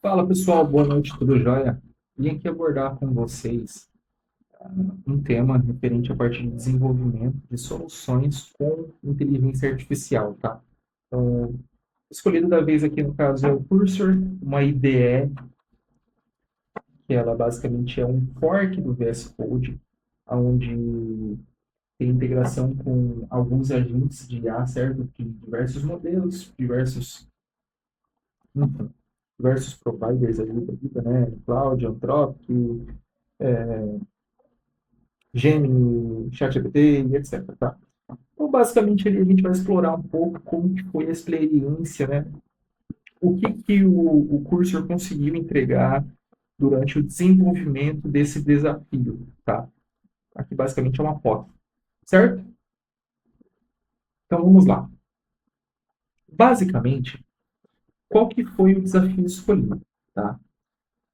Fala pessoal, boa noite, tudo jóia? Vim aqui abordar com vocês um tema referente à parte de desenvolvimento de soluções com inteligência artificial, tá? Então, escolhido da vez aqui no caso é o Cursor, uma IDE, que ela basicamente é um fork do VS Code, onde tem integração com alguns agentes de IA, certo? De diversos modelos, enfim, diversos providers ali da vida, né? Cloud, Anthropic, Gemini, ChatGPT e etc, tá? Então, basicamente, ali a gente vai explorar um pouco como que foi a experiência, né? O que que o Cursor conseguiu entregar durante o desenvolvimento desse desafio, tá? Aqui, basicamente, é uma foto, certo? Então, vamos lá. Basicamente, qual que foi o desafio escolhido, tá?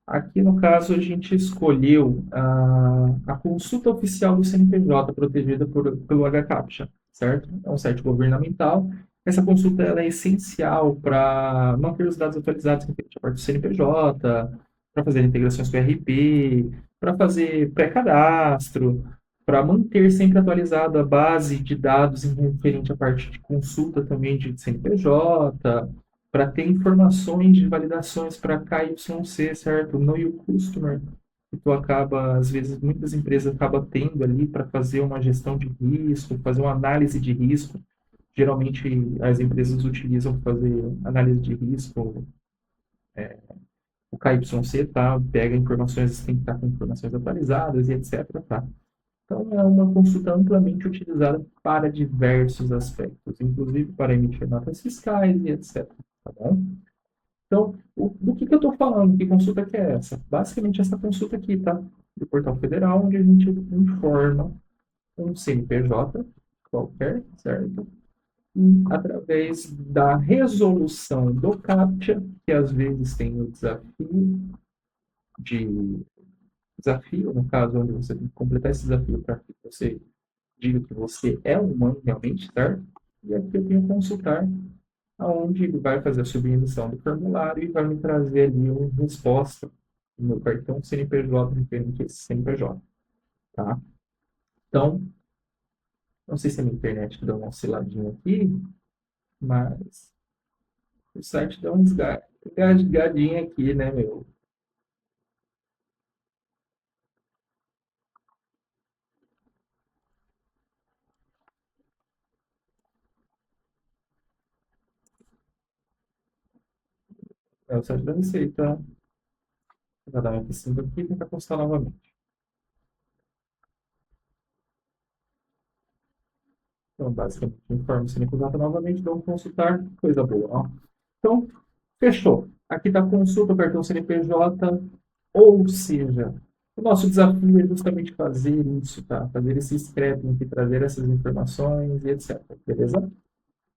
Aqui, no caso, a gente escolheu a consulta oficial do CNPJ, protegida pelo HCAPTCHA, certo? É um site governamental. Essa consulta ela é essencial para manter os dados atualizados referente à parte do CNPJ, para fazer integrações com o RP, para fazer pré-cadastro, para manter sempre atualizada a base de dados em referente à parte de consulta também de CNPJ, para ter informações de validações para KYC, certo? Know Your Customer, que tu acaba, às vezes, muitas empresas acabam tendo ali para fazer uma gestão de risco, fazer uma análise de risco. Geralmente, as empresas utilizam fazer análise de risco, o KYC, tá? Pega informações, tem que estar com informações atualizadas e etc, tá? Então, é uma consulta amplamente utilizada para diversos aspectos, inclusive para emitir notas fiscais e etc, tá bom? Então, do que eu estou falando? Que consulta que é essa? Basicamente, essa consulta aqui, tá? Do Portal Federal, onde a gente informa um CNPJ qualquer, certo? E através da resolução do CAPTCHA, que às vezes tem o de desafio, no caso, onde você tem que completar esse desafio para que você diga que você é humano realmente, certo? E aqui eu tenho que consultar aonde ele vai fazer a submissão do formulário e vai me trazer ali uma resposta do meu cartão CNPJ referente a esse CNPJ, tá? Então, não sei se a minha internet deu uma osciladinha aqui, mas o site deu uma engasgadinha aqui, né, meu? É o site da Receita. Vou dar uma F5 aqui e tentar postar novamente. Então, basicamente, informo o CNPJ novamente, vamos consultar, coisa boa, ó. Então, fechou. Aqui está a consulta, o cartão CNPJ, ou seja, o nosso desafio é justamente fazer isso, tá? Fazer esse scrapping aqui, trazer essas informações e etc. Beleza?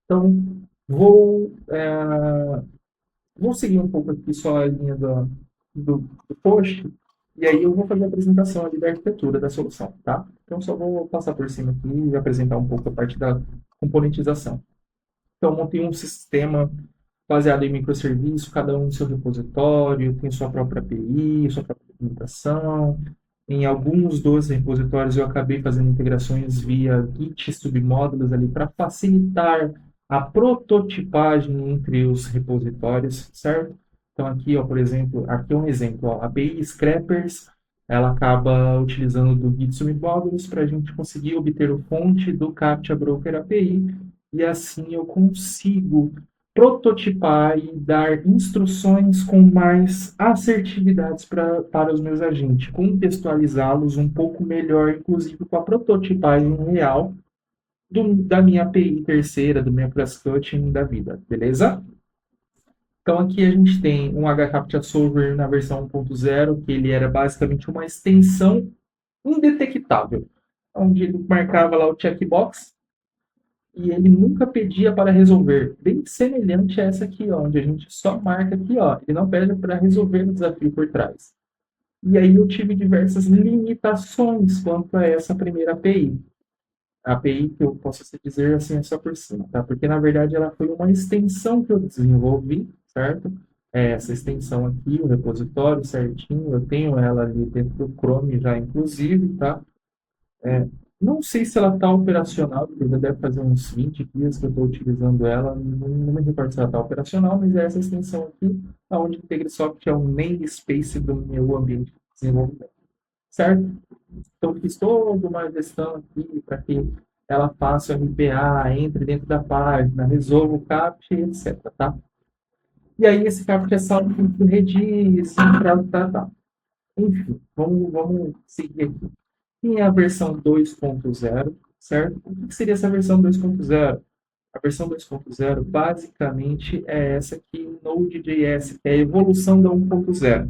Então, vou seguir um pouco aqui só a linha do post, e aí eu vou fazer a apresentação ali da arquitetura da solução, tá? Então, só vou passar por cima aqui e apresentar um pouco a parte da componentização. Então, montei um sistema baseado em microserviço, cada um no seu repositório, tem sua própria API, sua própria documentação. Em alguns dos repositórios eu acabei fazendo integrações via Git submódulos ali para facilitar a prototipagem entre os repositórios, certo? Então aqui, ó, por exemplo, aqui é um exemplo, ó, a API Scrappers, ela acaba utilizando do Git submódulos para a gente conseguir obter o fonte do CAPTCHA Broker API e assim eu consigo prototipar e dar instruções com mais assertividades para os meus agentes, contextualizá-los um pouco melhor, inclusive com a prototipagem real da minha API terceira, do meu cross-cutting da vida, beleza? Então aqui a gente tem um HCAPTCHA Solver na versão 1.0, que ele era basicamente uma extensão indetectável, onde ele marcava lá o checkbox e ele nunca pedia para resolver. Bem semelhante a essa aqui, ó, onde a gente só marca aqui, ó, ele não pede para resolver o desafio por trás. E aí eu tive diversas limitações quanto a essa primeira API. A API que eu posso dizer assim é só por cima, tá? Porque na verdade ela foi uma extensão que eu desenvolvi, certo? essa extensão aqui, o repositório certinho, eu tenho ela ali dentro do Chrome já, inclusive, tá? Não sei se ela está operacional, porque já deve fazer uns 20 dias que eu estou utilizando ela, não me recordo se ela está operacional, mas é essa extensão aqui, onde o Integrasoft é o namespace do meu ambiente de desenvolvimento, certo? Então, fiz toda uma gestão aqui para que ela faça o RPA, entre dentro da página, resolva o CAPTCHA, etc, tá? E aí, esse CAPTCHA é salvo no Redis, tá. Enfim, vamos seguir aqui. Tem a versão 2.0, certo? O que seria essa versão 2.0? A versão 2.0 basicamente é essa aqui, Node.js, que é a evolução da 1.0.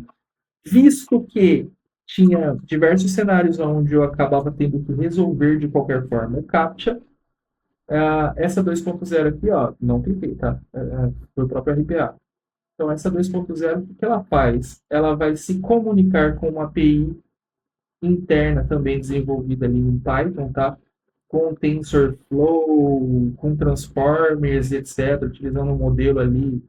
Visto que tinha diversos cenários onde eu acabava tendo que resolver de qualquer forma o CAPTCHA, essa 2.0 aqui, ó, não cliquei, tá? Foi o próprio RPA. Então, essa 2.0, o que ela faz? Ela vai se comunicar com uma API interna também desenvolvida ali em Python, tá? Com TensorFlow, com Transformers, etc., utilizando um modelo ali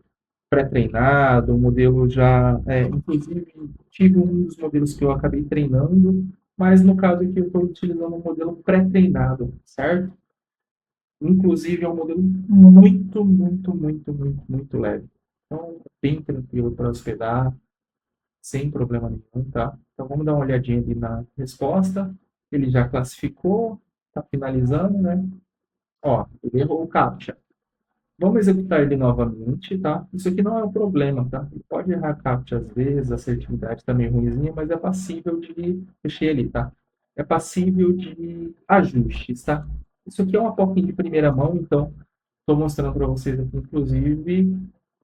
pré-treinado, um modelo já, inclusive, tive um dos modelos que eu acabei treinando, mas no caso aqui eu estou utilizando um modelo pré-treinado, certo? Inclusive é um modelo muito leve. Então, bem tranquilo para hospedar, sem problema nenhum, tá? Então vamos dar uma olhadinha ali na resposta. Ele já classificou, está finalizando, né? Ó, ele errou o CAPTCHA. Vamos executar ele novamente, tá? Isso aqui não é um problema, tá? Ele pode errar CAPTCHA às vezes, a assertividade está meio ruimzinha, mas é passível de mexer ali, tá? É passível de ajustes, tá? Isso aqui é uma POC de primeira mão, então estou mostrando para vocês aqui, inclusive,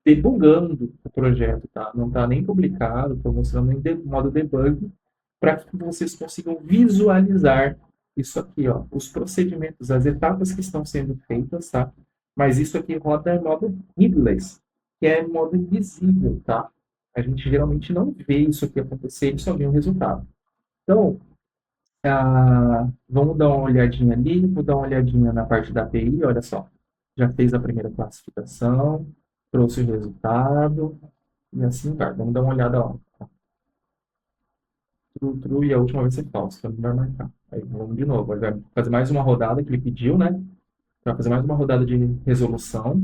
debugando o projeto, tá? Não está nem publicado, estou mostrando em modo debug para que vocês consigam visualizar isso aqui, ó, os procedimentos, as etapas que estão sendo feitas, tá? Mas isso aqui roda em modo headless, que é modo invisível, tá? A gente geralmente não vê isso aqui acontecer, e só vê o resultado. Então, vamos dar uma olhadinha ali, vou dar uma olhadinha na parte da API, olha só. Já fez a primeira classificação, trouxe o resultado, e assim vai. Vamos dar uma olhada, ó. True, true, e a última vai ser falso, então não vai marcar. Aí vamos de novo, vai fazer mais uma rodada que ele pediu, né? Vai fazer mais uma rodada de resolução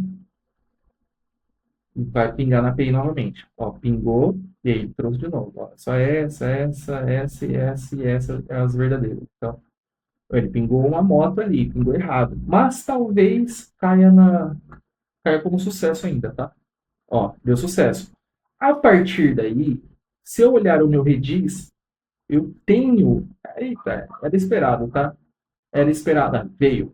e vai pingar na API novamente. Ó, pingou, e aí trouxe de novo. Ó, só essa e essa é as verdadeiras. Então, ele pingou uma moto ali, pingou errado. Mas talvez caia como sucesso ainda, tá? Ó, deu sucesso. A partir daí, se eu olhar o meu Redis, eu tenho. Eita, era esperado, tá? Era esperada, veio.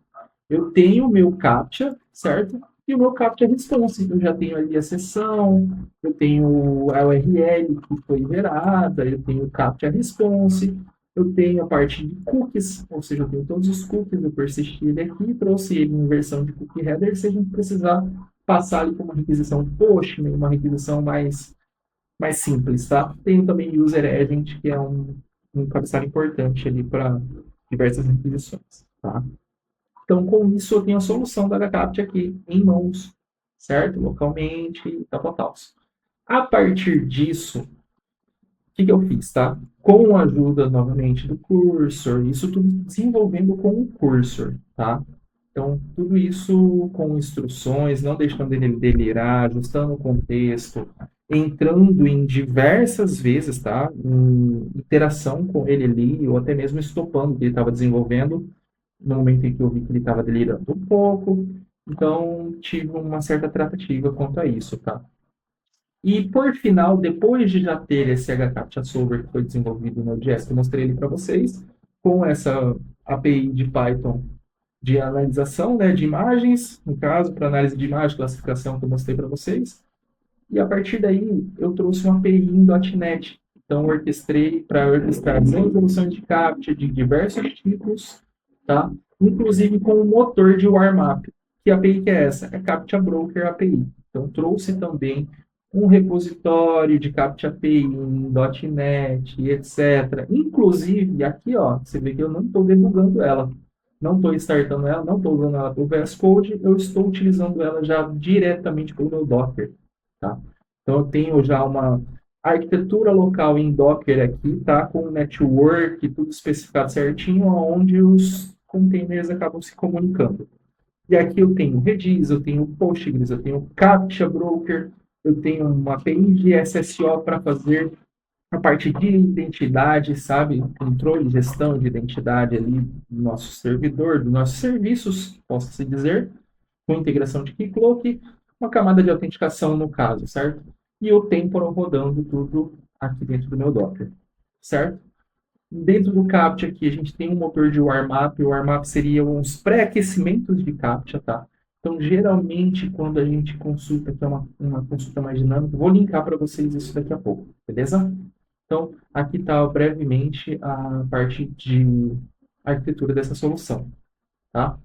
Eu tenho o meu CAPTCHA, certo? E o meu CAPTCHA response. Eu já tenho ali a sessão, eu tenho a URL que foi gerada, eu tenho o CAPTCHA response, eu tenho a parte de cookies, ou seja, eu tenho todos os cookies, eu persisti ele aqui, trouxe ele em versão de cookie header, se a gente precisar passar ali com uma requisição Postman, uma requisição mais simples, tá? Tenho também User Agent, que é um cabeçalho importante ali para diversas requisições, tá? Então, com isso, eu tenho a solução da HCAPT aqui em mãos, certo? Localmente, tal. A partir disso, o que eu fiz, tá? Com a ajuda, novamente, do cursor, isso tudo desenvolvendo com o cursor, tá? Então, tudo isso com instruções, não deixando ele delirar, ajustando o contexto, entrando em diversas vezes, tá? Em interação com ele ali, ou até mesmo estopando o que ele estava desenvolvendo, no momento em que eu vi que ele estava delirando um pouco. Então, tive uma certa tratativa quanto a isso, tá? E, por final, depois de já ter esse HCAPTCHA Solver que foi desenvolvido no Node.js, que eu mostrei ele para vocês, com essa API de Python de analisação, né, de imagens, no caso, para análise de imagem, classificação que eu mostrei para vocês. E, a partir daí, eu trouxe uma API em .NET. Então, orquestrei para orquestrar resoluções de CAPTCHA de diversos tipos, tá? Inclusive com o motor de warm-up. Que API que é essa? É CAPTCHA Broker API. Então, trouxe também um repositório de CAPTCHA API em .NET, etc. Inclusive, aqui, ó, você vê que eu não estou debugando ela. Não estou startando ela, não estou usando ela para o VS Code, eu estou utilizando ela já diretamente pelo meu Docker, tá? Então, eu tenho já uma arquitetura local em Docker aqui, tá? Com o network, tudo especificado certinho, onde os containers acabam se comunicando. E aqui eu tenho Redis, eu tenho Postgres, eu tenho Captcha Broker, eu tenho uma API de SSO para fazer a parte de identidade, sabe? Controle, gestão de identidade ali do nosso servidor, dos nossos serviços, posso-se dizer, com integração de Keycloak, uma camada de autenticação no caso, certo? E o Temporal rodando tudo aqui dentro do meu Docker, certo? Dentro do CAPTCHA aqui, a gente tem um motor de warm-up. O warm-up seria uns pré-aquecimentos de CAPTCHA, tá? Então, geralmente, quando a gente consulta, que é uma consulta mais dinâmica, vou linkar para vocês isso daqui a pouco, beleza? Então, aqui está brevemente a parte de arquitetura dessa solução, tá?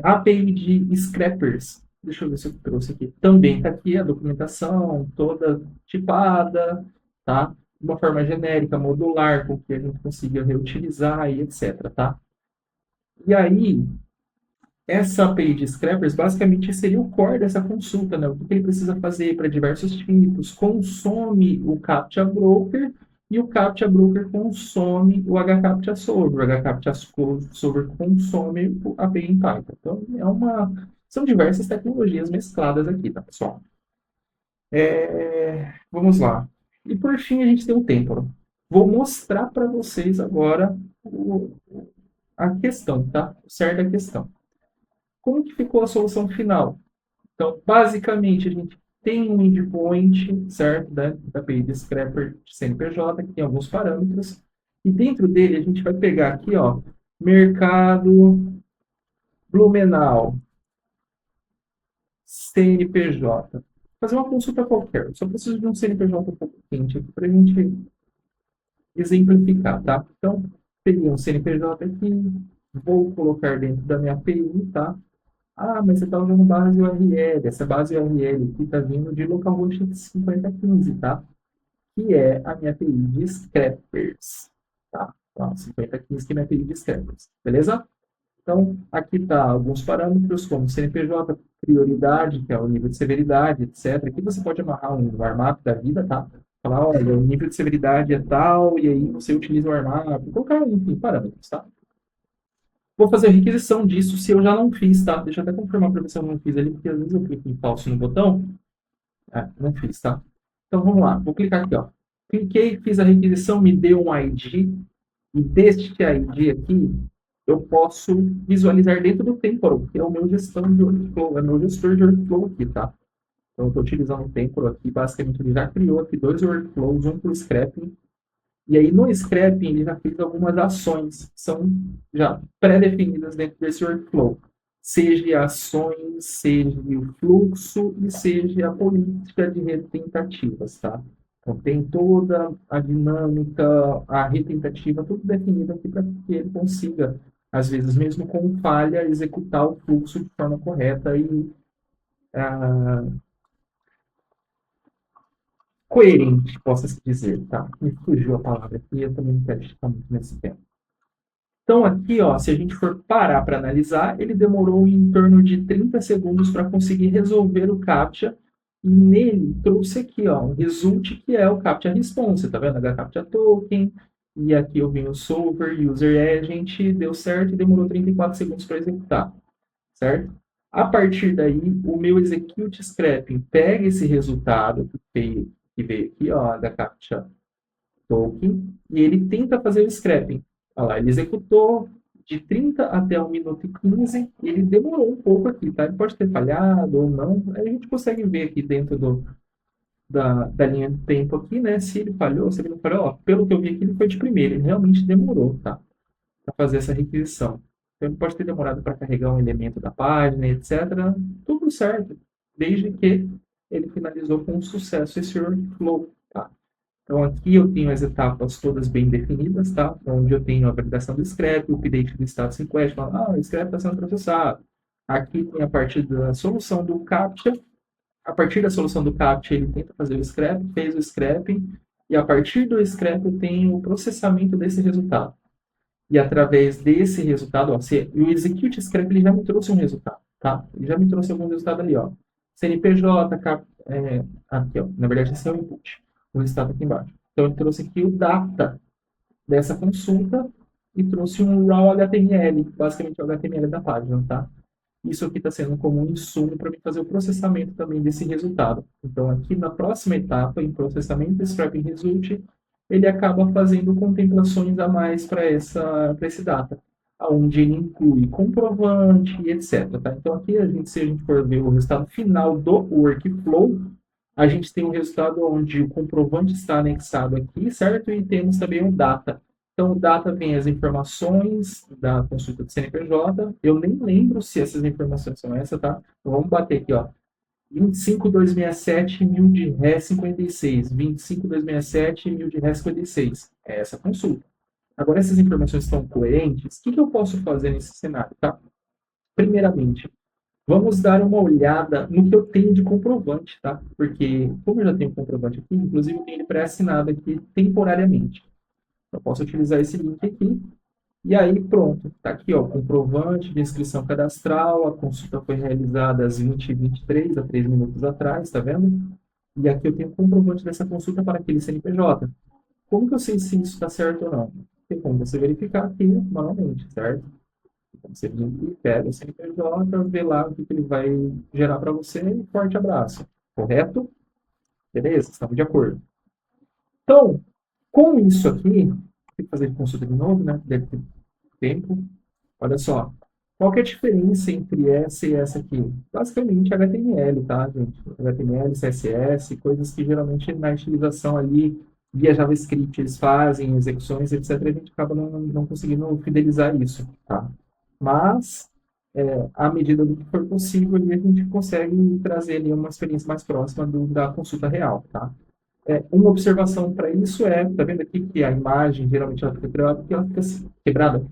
API de scrappers. Deixa eu ver se eu trouxe aqui. Também está aqui a documentação toda tipada, tá? De uma forma genérica, modular, com que a gente consiga reutilizar e etc, tá? E aí, essa API de scrappers basicamente seria o core dessa consulta, né? O que ele precisa fazer para diversos tipos, consome o CAPTCHA Broker e o CAPTCHA Broker consome o HCAPTCHA Solver. O HCAPTCHA Solver consome o API em Python. Então, são diversas tecnologias mescladas aqui, tá, pessoal? Vamos lá. E por fim, a gente tem o Temporal. Vou mostrar para vocês agora a questão, tá? O cerne da questão. Como que ficou a solução final? Então, basicamente, a gente tem um endpoint, certo, da API de Scrapper de CNPJ, que tem alguns parâmetros, e dentro dele a gente vai pegar aqui, ó, mercado Blumenau, CNPJ. Fazer uma consulta qualquer. Só preciso de um CNPJ um pouco quente aqui para a gente exemplificar, tá? Então, peguei um CNPJ aqui, vou colocar dentro da minha API, tá? Ah, mas você está usando base URL. Essa base URL aqui está vindo de localhost 5015, tá? Que é a minha API de scrappers, tá? Então, 5015 que é a minha API de scrappers, beleza? Então, aqui está alguns parâmetros, como CNPJ, prioridade, que é o nível de severidade, etc. Aqui você pode amarrar um warm-up da vida, tá? Falar, olha, o nível de severidade é tal, e aí você utiliza o warm-up, colocar, enfim, parâmetros, tá? Vou fazer a requisição disso se eu já não fiz, tá? Deixa eu até confirmar para ver se eu não fiz ali, porque às vezes eu clico em falso no botão. Não fiz, tá? Então vamos lá, vou clicar aqui, ó. Cliquei, fiz a requisição, me deu um ID, e deste ID aqui, eu posso visualizar dentro do Temporal, que é o meu gestão de workflow, é meu gestor de workflow aqui, tá? Então eu estou utilizando o Temporal aqui, basicamente ele já criou aqui dois workflows, um para o scrapping. E aí, no scrapping, ele já fez algumas ações que são já pré-definidas dentro desse workflow. Seja ações, seja o fluxo e seja a política de retentativas, tá? Então, tem toda a dinâmica, a retentativa, tudo definido aqui para que ele consiga, às vezes, mesmo com falha, executar o fluxo de forma correta e coerente, possa-se dizer, tá? Me fugiu a palavra aqui, eu também não quero ficar muito nesse tempo. Então, aqui, ó, se a gente for parar para analisar, ele demorou em torno de 30 segundos para conseguir resolver o CAPTCHA. E nele trouxe aqui, ó, um result que é o CAPTCHA Response, tá vendo? HCAPTCHA Token. E aqui eu vim o Solver, User Agent, deu certo e demorou 34 segundos para executar, certo? A partir daí, o meu Execute Scrapping pega esse resultado que veio aqui, ó, HCAPTCHA Token, e ele tenta fazer o scrapping. Olha lá, ele executou de 30 até 1 minuto e 15, e ele demorou um pouco aqui, tá? Ele pode ter falhado ou não, aí a gente consegue ver aqui dentro da linha de tempo aqui, né? Se ele falhou, se ele não falhou, ó, pelo que eu vi aqui, ele foi de primeiro, ele realmente demorou, tá? Para fazer essa requisição. Então, ele pode ter demorado para carregar um elemento da página, etc. Tudo certo, desde que ele finalizou com sucesso esse workflow, tá? Então, aqui eu tenho as etapas todas bem definidas, tá? Onde eu tenho a validação do scrap, o update do status in question, o scrap está sendo processado. Aqui tem a parte da solução do CAPTCHA. A partir da solução do CAPTCHA, ele tenta fazer o scrap, fez o scrapping, e a partir do scrap eu tenho o processamento desse resultado. E através desse resultado, ó, o execute scrap ele já me trouxe um resultado, tá? Ele já me trouxe algum resultado ali, ó. CNPJ, aqui, ó, na verdade esse é o input, o resultado aqui embaixo. Então ele trouxe aqui o data dessa consulta e trouxe um raw HTML, basicamente o HTML da página, tá? Isso aqui está sendo como um insumo para mim fazer o processamento também desse resultado. Então, aqui na próxima etapa, em processamento do scrapping result, ele acaba fazendo contemplações a mais para esse data, onde ele inclui comprovante e etc. Tá? Então, aqui, se a gente for ver o resultado final do workflow, a gente tem um resultado onde o comprovante está anexado aqui, certo? E temos também o data. Então, o data vem as informações da consulta do CNPJ. Eu nem lembro se essas informações são essas, tá? Então, vamos bater aqui, ó. 25.267, 1000 de ré 56. 25.267, 1000 de ré 56. É essa consulta. Agora, essas informações estão coerentes? O que eu posso fazer nesse cenário, tá? Primeiramente, vamos dar uma olhada no que eu tenho de comprovante, tá? Porque, como eu já tenho comprovante aqui, inclusive eu tenho ele pré-assinado aqui temporariamente. Eu posso utilizar esse link aqui. E aí, pronto. Tá aqui, ó, comprovante de inscrição cadastral. A consulta foi realizada às 20h23, há 3 minutos atrás, tá vendo? E aqui eu tenho comprovante dessa consulta para aquele CNPJ. Como que eu sei se isso está certo ou não? Tem como você verificar aqui manualmente, certo? Então, você pega o CNPJ, vê lá o que ele vai gerar para você e forte abraço. Correto? Beleza? Estamos de acordo. Então, com isso aqui, tem que fazer consulta de novo, né? Deve ter tempo. Olha só. Qual que é a diferença entre essa e essa aqui? Basicamente HTML, tá, gente? HTML, CSS, coisas que geralmente na utilização ali via JavaScript eles fazem, execuções, etc. A gente acaba não conseguindo fidelizar isso, tá? Mas, à medida do que for possível, ali a gente consegue trazer ali uma experiência mais próxima da consulta real, tá? Uma observação para isso tá vendo aqui que a imagem geralmente ela fica quebrada, porque ela fica quebrada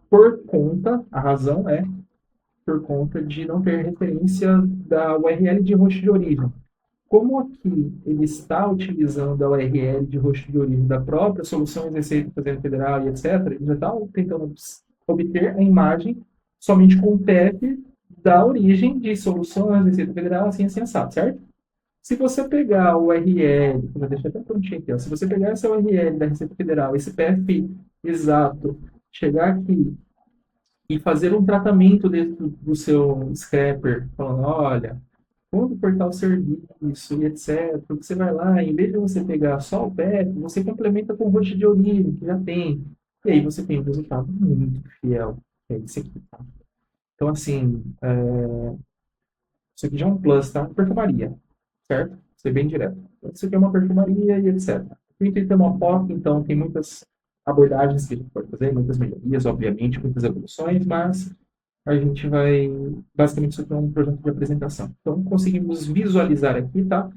por conta, a razão é por conta de não ter referência da URL de host de origem. Como aqui ele está utilizando a URL de host de origem da própria solução Receita Federal e etc., ele já está tentando obter a imagem somente com o TF da origem de solução Receita Federal, assim, assado, certo? Se você pegar a URL, vou deixar até prontinho aqui, ó. Se você pegar essa URL da Receita Federal, esse PF exato, chegar aqui e fazer um tratamento dentro do seu scrapper, falando, olha, quando cortar o serviço e etc., você vai lá, em vez de você pegar só o PF, você complementa com o host de origem, que já tem. E aí você tem um resultado muito fiel. É esse aqui, tá? Então, assim, isso aqui já é um plus, tá? Perfumaria, certo? Ser bem direto. Isso aqui é uma perfumaria e etc. O item tem uma POC, então tem muitas abordagens que a gente pode fazer, muitas melhorias, obviamente, muitas evoluções, mas a gente vai. Basicamente, isso aqui é um projeto de apresentação. Então, conseguimos visualizar aqui, tá?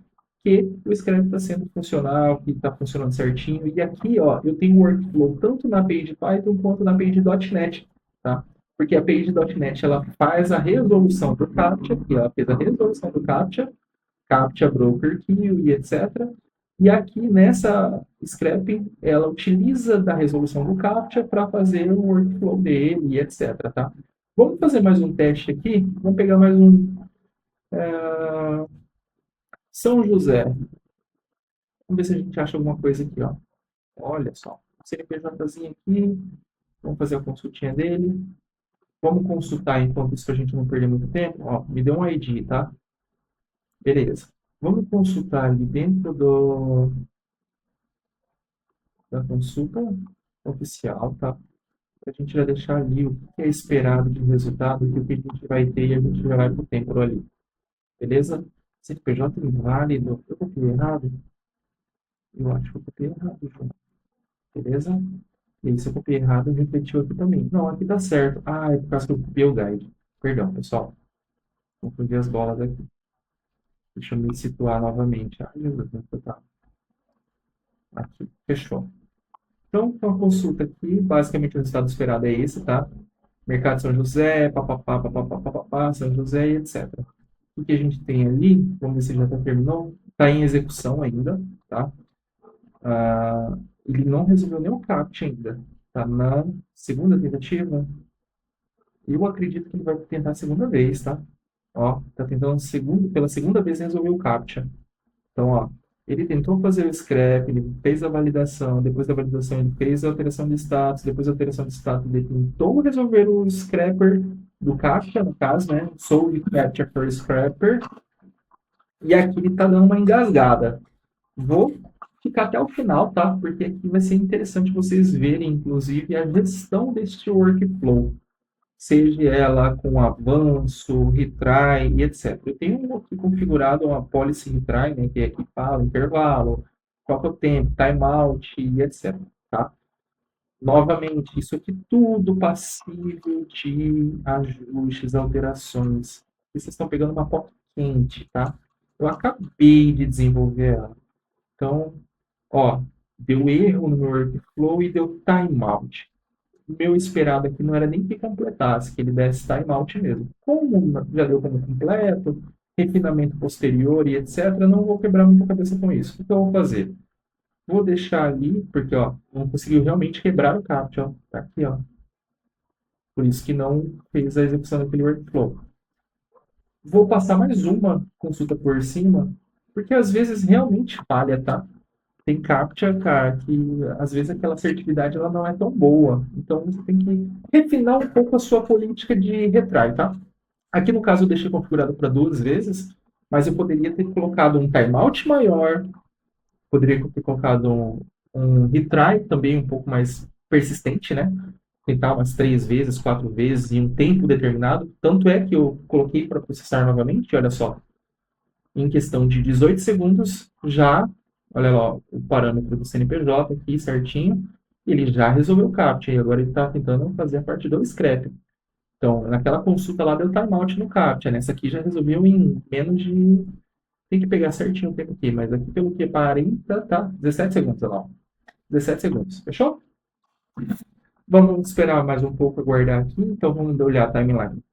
Que o script está sendo funcional, que está funcionando certinho. E aqui, ó, eu tenho workflow tanto na page Python quanto na page .NET, tá? Porque a page .NET ela faz a resolução do CAPTCHA, aqui ela fez a resolução do CAPTCHA, CAPTCHA, Broker Kill e etc. E aqui nessa scrapping, ela utiliza da resolução do CAPTCHA para fazer o workflow dele e etc. Tá? Vamos fazer mais um teste aqui. Vamos pegar mais um São José. Vamos ver se a gente acha alguma coisa aqui. Ó. Olha só. CNPJzinho aqui. Vamos fazer a consultinha dele. Vamos consultar enquanto isso para a gente não perder muito tempo. Ó, me deu um ID, tá? Beleza. Vamos consultar ali dentro da consulta oficial, tá? A gente vai deixar ali o que é esperado de resultado, o que a gente vai ter e a gente já vai para o tempo ali. Beleza? CNPJ inválido. Eu copiei errado? Eu acho que eu copiei errado, João. Beleza? E aí, se eu copiei errado, refletiu aqui também. Não, aqui tá certo. Ah, é por causa que eu copiei o guide. Perdão, pessoal. Confundi as bolas aqui. Deixa eu me situar novamente. Ah, Jesus, onde eu tava? Aqui. Fechou. Então, com a consulta aqui, basicamente o resultado esperado é esse, tá? Mercado São José, papapá, papapá, papapá, São José e etc. O que a gente tem ali, vamos ver se já está terminou, está em execução ainda, tá? Ele não resolveu nem o CAPTCHA ainda. Está na segunda tentativa. Eu acredito que ele vai tentar a segunda vez, tá? Ó, tá tentando pela segunda vez resolver o CAPTCHA. Então, ó, ele tentou fazer o scrap, ele fez a validação, depois da validação ele fez a alteração de status, depois da alteração de status ele tentou resolver o scrapper do CAPTCHA, no caso, né? Solve CAPTCHA for Scrapper. E aqui ele tá dando uma engasgada. Vou ficar até o final, tá? Porque aqui vai ser interessante vocês verem, inclusive, a gestão deste workflow. Seja ela com avanço, retry e etc. Eu tenho aqui configurado uma policy retry, né, que é aqui fala intervalo, qual que é o tempo, timeout e etc. Tá? Novamente, isso aqui tudo passível de ajustes, alterações. E vocês estão pegando uma POC quente, tá? Eu acabei de desenvolver ela. Então, ó, deu erro no meu workflow e deu timeout. O meu esperado aqui não era nem que completasse, que ele desse timeout mesmo. Como já deu como completo, refinamento posterior e etc., não vou quebrar muita cabeça com isso. O que eu vou fazer? Vou deixar ali, porque ó, não conseguiu realmente quebrar o CAPTCHA. Ó. Tá aqui, ó. Por isso que não fez a execução daquele workflow. Vou passar mais uma consulta por cima, porque às vezes realmente falha, tá? Tem CAPTCHA, cara, que às vezes aquela assertividade ela não é tão boa. Então você tem que refinar um pouco a sua política de retry, tá? Aqui no caso eu deixei configurado para duas vezes, mas eu poderia ter colocado um timeout maior, poderia ter colocado um retry também um pouco mais persistente, né? Tentar umas 3 vezes, 4 vezes em um tempo determinado. Tanto é que eu coloquei para processar novamente, olha só, em questão de 18 segundos, já, olha lá, o parâmetro do CNPJ aqui certinho, ele já resolveu o CAPTCHA, e agora ele está tentando fazer a parte do scrap. Então, naquela consulta lá deu timeout no CAPTCHA, nessa aqui já resolveu em menos de... Tem que pegar certinho o tempo aqui, mas aqui pelo que 40, tá? 17 segundos, olha lá. 17 segundos, fechou? Vamos esperar mais um pouco, aguardar aqui, então vamos olhar a timeline.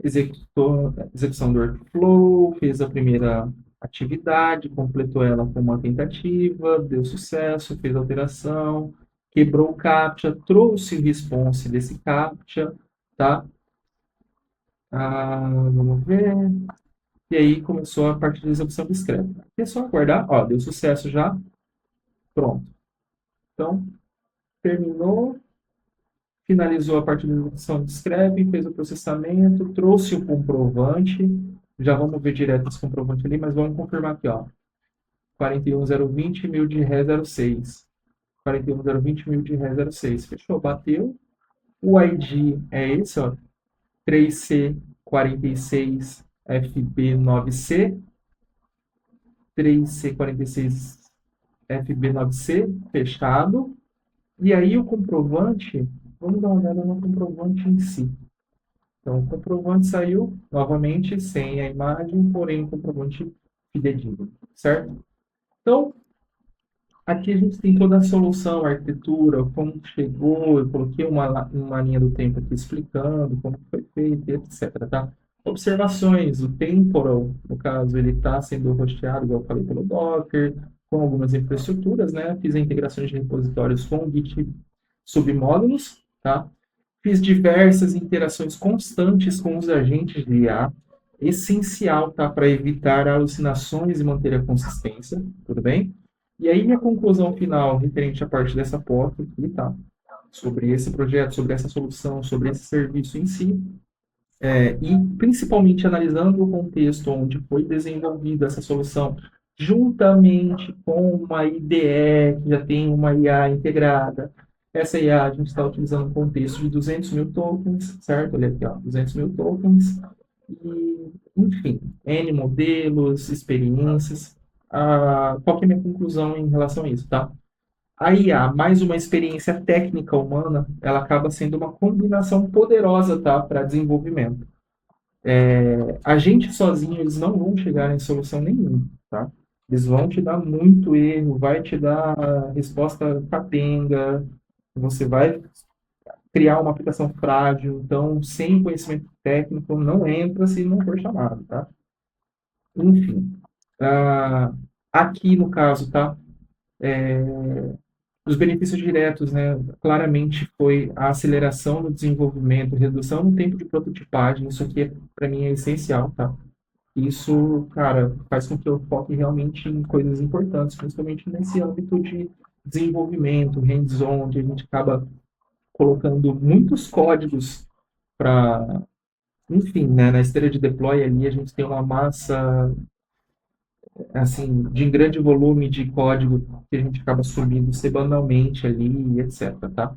Executou a execução do workflow, fez a primeira atividade, completou ela com uma tentativa, deu sucesso, fez alteração, quebrou o CAPTCHA, trouxe o response desse CAPTCHA, tá? Vamos ver. E aí começou a parte da execução do scrap. Aqui é só aguardar, ó, deu sucesso já, pronto. Então, terminou, finalizou a parte da execução do scrap, fez o processamento, trouxe o comprovante. Já vamos ver direto esse comprovante ali, mas vamos confirmar aqui, ó. 41.020 mil de Ré 06. 41.020 mil de Ré 06. Fechou, bateu. O ID é esse, ó. 3C46 FB9C. 3C46 FB9C, fechado. E aí o comprovante, vamos dar uma olhada no comprovante em si. Então, o comprovante saiu, novamente, sem a imagem, porém o comprovante fidedigno, certo? Então, aqui a gente tem toda a solução, a arquitetura, como chegou, eu coloquei uma linha do tempo aqui explicando como foi feito, etc, tá? Observações, o temporal, no caso, ele está sendo hosteado, igual eu falei, pelo Docker, com algumas infraestruturas, né? Fiz a integração de repositórios com o Git submódulos, tá? Fiz diversas interações constantes com os agentes de IA, essencial, tá? Para evitar alucinações e manter a consistência, tudo bem? E aí, minha conclusão final, referente à parte dessa porta aqui, tá? Sobre esse projeto, sobre essa solução, sobre esse serviço em si, e principalmente analisando o contexto onde foi desenvolvida essa solução, juntamente com uma IDE, que já tem uma IA integrada. Essa IA a gente está utilizando um contexto de 200 mil tokens, certo? Olha aqui, ó, 200 mil tokens. E, enfim, N modelos, experiências. Qual que é a minha conclusão em relação a isso, tá? A IA mais uma experiência técnica humana, ela acaba sendo uma combinação poderosa, tá, para desenvolvimento. A gente sozinho, eles não vão chegar em solução nenhuma, tá? Eles vão te dar muito erro, vai te dar resposta capenga, você vai criar uma aplicação frágil, então, sem conhecimento técnico, não entra se não for chamado, tá? Enfim, aqui no caso, tá? Os benefícios diretos, né, claramente foi a aceleração no desenvolvimento, redução no tempo de prototipagem, isso aqui para mim é essencial, tá? Isso, cara, faz com que eu foque realmente em coisas importantes, principalmente nesse âmbito de desenvolvimento, hands-on, onde a gente acaba colocando muitos códigos para, enfim, né, na esteira de deploy ali a gente tem uma massa assim de grande volume de código que a gente acaba subindo semanalmente ali, etc, tá?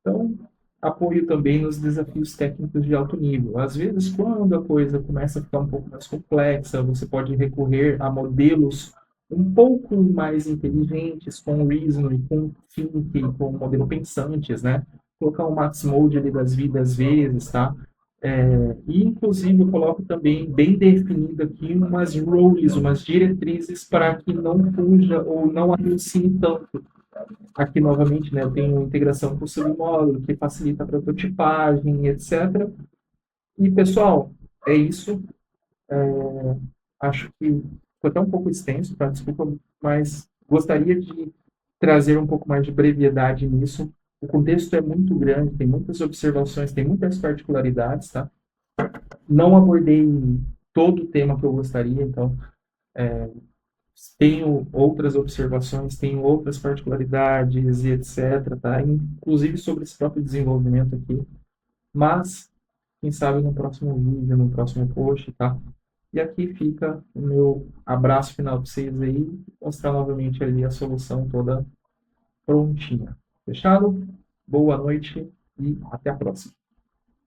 Então, apoio também nos desafios técnicos de alto nível. Às vezes, quando a coisa começa a ficar um pouco mais complexa, você pode recorrer a modelos um pouco mais inteligentes, com Reason, com Think, com modelo pensantes, né? Colocar um Max Mode ali das vidas às vezes, tá? E, inclusive, eu coloco também bem definido aqui umas rules, umas diretrizes para que não fuja ou não alucine tanto. Aqui, novamente, né, eu tenho integração com o submódulo, que facilita a prototipagem, etc. E, pessoal, é isso. Acho que foi até um pouco extenso, tá? Desculpa, mas gostaria de trazer um pouco mais de brevidade nisso. O contexto é muito grande, tem muitas observações, tem muitas particularidades, tá? Não abordei todo o tema que eu gostaria, então tenho outras observações, tenho outras particularidades e etc, tá? Inclusive sobre esse próprio desenvolvimento aqui. Mas, quem sabe no próximo vídeo, no próximo post, tá? E aqui fica o meu abraço final para vocês aí, mostrar novamente ali a solução toda prontinha. Fechado? Boa noite e até a próxima.